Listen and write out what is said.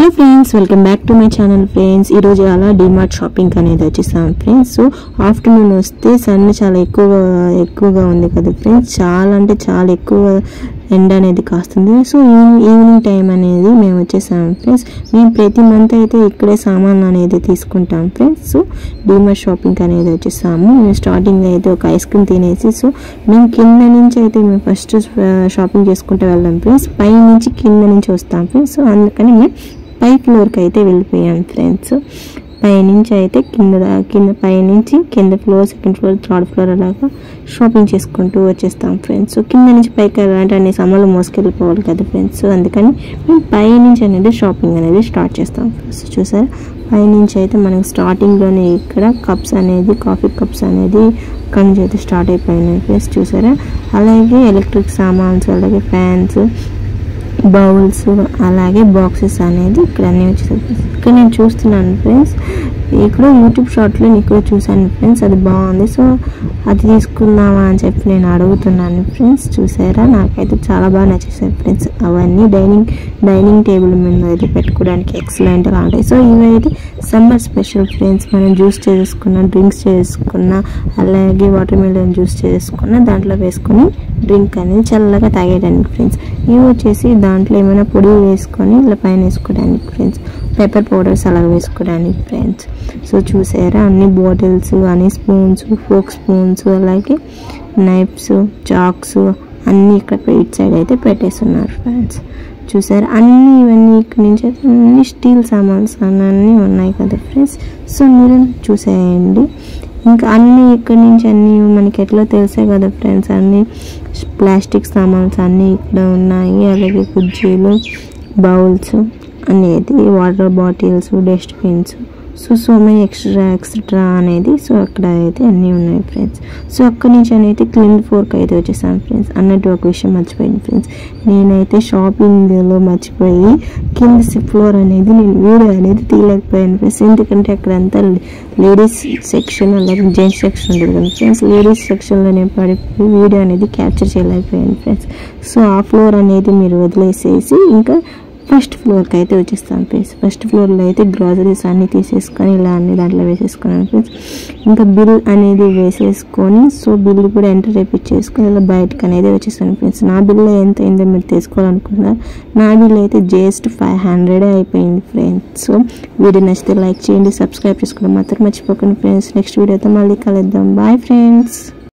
Hello friends, welcome back to my channel friends. ఈరోజు అలా DMart shopping అనేది వచ్చేసాం ఫ్రెండ్స్. సో ఆఫ్టర్నూన్ వస్తే సన్ చాలా ఎక్కువగా ఉంది కదా ఫ్రెండ్స్. చాలా అంటే చాలా ఎక్కువ ఎండ అనేది కాస్తుంది. సో ఈవినింగ్ టైం అనేది మేము వచ్చేసాం ఫ్రెండ్స్. మేము ప్రతి మంత్ అయితే ఇక్కడే సామాన్లు అనేది తీసుకుంటాం ఫ్రెండ్స్. సో డిమార్ట్ షాపింగ్ అనేది వచ్చేసాము. మేము స్టార్టింగ్ అయితే ఒక ఐస్ క్రీమ్ తినేసి, సో మేము కింద నుంచి అయితే మేము ఫస్ట్ షాపింగ్ చేసుకుంటూ వెళ్దాం ఫ్రెండ్స్. పై నుంచి కింద నుంచి వస్తాం ఫ్రెండ్స్. సో అందుకని మేము పై ఫ్లోర్కి అయితే వెళ్ళిపోయాం ఫ్రెండ్స్. పైనుంచి అయితే పైనుంచి కింద floor, second floor, third floor అలాగా షాపింగ్ చేసుకుంటూ వచ్చేస్తాం ఫ్రెండ్స్. సో కింద నుంచి పైకి వెళ్ళాలంటే అన్ని సామాన్లు మోసుకెళ్ళిపోవాలి కదా ఫ్రెండ్స్. సో అందుకని మేము పైనుంచి అనేది షాపింగ్ అనేది స్టార్ట్ చేస్తాం ఫ్రెండ్స్. చూసారా, పైనుంచి అయితే మనకు స్టార్టింగ్లోనే ఇక్కడ కప్స్ అనేది, కాఫీ కప్స్ అనేది అక్కడి నుంచి అయితే స్టార్ట్ అయిపోయినాయి ఫ్రెండ్స్. చూసారా, అలాగే ఎలక్ట్రిక్ సామాన్స్, అలాగే ఫ్యాన్స్, బౌల్స్, అలాగే బాక్సెస్ అనేది ఇక్కడ అన్నీ వచ్చేసాయి. ఇక్కడ నేను చూస్తున్నాను ఫ్రెండ్స్, ఇక్కడ యూట్యూబ్ షార్ట్లో ఇక్కడ చూసాను ఫ్రెండ్స్. అది బాగుంది, సో అది తీసుకుందామా అని చెప్పి నేను అడుగుతున్నాను ఫ్రెండ్స్. చూసారా, నాకైతే చాలా బాగా నచ్చేసాయి ఫ్రెండ్స్. అవన్నీ డైనింగ్ టేబుల్ మీద అయితే పెట్టుకోవడానికి ఎక్సలెంట్గా ఉంటాయి. సో ఇవైతే సమ్మర్ స్పెషల్ ఫ్రెండ్స్. మనం జ్యూస్ చేసుకున్న, డ్రింక్స్ చేసుకున్న, అలాగే వాటర్ మిలన్ జ్యూస్ చేసుకున్న దాంట్లో వేసుకొని డ్రింక్ అనేది చల్లగా తాగేయడానికి ఫ్రెండ్స్. ఇవి వచ్చేసి దాంట్లో ఏమైనా పొడి వేసుకొని ఇలా పైన వేసుకోవడానికి ఫ్రెండ్స్. పెప్పర్ పౌడర్స్ అలా వేసుకోవడానికి ఫ్రెండ్స్. సో చూసారా, అన్ని బాటిల్స్, అన్ని స్పూన్స్, ఫోక్ స్పూన్స్, అలాగే నైఫ్స్, చాక్స్ అన్నీ ఇక్కడ ఇటు సైడ్ అయితే పెట్టేస్తున్నారు ఫ్రెండ్స్. చూసారా, ఇవన్నీ ఇక్కడ నుంచి అయితే అన్ని స్టీల్ సామాన్స్ అన్నీ ఉన్నాయి కదా ఫ్రెండ్స్. సో మీరు చూసేయండి. ఇంకా అన్నీ ఇక్కడ నుంచి అన్నీ మనకి ఎట్లా తెలిసాయి కదా ఫ్రెండ్స్. అన్నీ ప్లాస్టిక్ సామాన్స్ అన్నీ ఇక్కడ ఉన్నాయి. అలాగే కుర్చీలు, బౌల్స్ అనేది, water bottles, dustbins, so my extra అనేది. సో అక్కడ అయితే అన్నీ ఉన్నాయి ఫ్రెండ్స్. సో అక్కడి నుంచి అనేది క్లీన్ ఫోర్క్ అయితే వచ్చేసాను ఫ్రెండ్స్. అన్నట్టు ఒక విషయం మర్చిపోయింది ఫ్రెండ్స్. నేనైతే షాపింగ్లో మర్చిపోయి కింద ఫ్లోర్ అనేది నేను వీడియో అనేది తీయలేకపోయాను ఫ్రెండ్స్. ఎందుకంటే అక్కడంతా లేడీస్ సెక్షన్, అలాగే జెంట్స్ సెక్షన్ ఉంటుంది కదా ఫ్రెండ్స్. లేడీస్ సెక్షన్లో నేను పడిపోయి వీడియో అనేది క్యాప్చర్ చేయలేకపోయాను ఫ్రెండ్స్. సో ఆ ఫ్లోర్ అనేది మీరు వదిలేసేసి ఇంకా ఫస్ట్ ఫ్లోర్కి అయితే వచ్చేస్తాం ఫ్రెండ్స్. ఫస్ట్ ఫ్లోర్లో అయితే గ్రాసరీస్ అన్నీ తీసేసుకొని ఇలా అన్ని దాంట్లో వేసేసుకున్నాను ఫ్రెండ్స్. ఇంకా బిల్ అనేది వేసేసుకొని, సో బిల్ కూడా ఎంటర్ చేయించేసుకొని ఇలా బయటకు అనేది వచ్చేస్తాను ఫ్రెండ్స్. నా బిల్ ఎంత అయిందో మీరు తీసుకోవాలనుకుంటున్నారు. నా బిల్ అయితే జస్ట్ 500 అయిపోయింది ఫ్రెండ్స్. సో వీడియో నచ్చితే లైక్ చేయండి, సబ్స్క్రైబ్ చేసుకోవడం మాత్రం మర్చిపోకండి ఫ్రెండ్స్. నెక్స్ట్ వీడియోతో మళ్ళీ కలుద్దాం. Bye friends.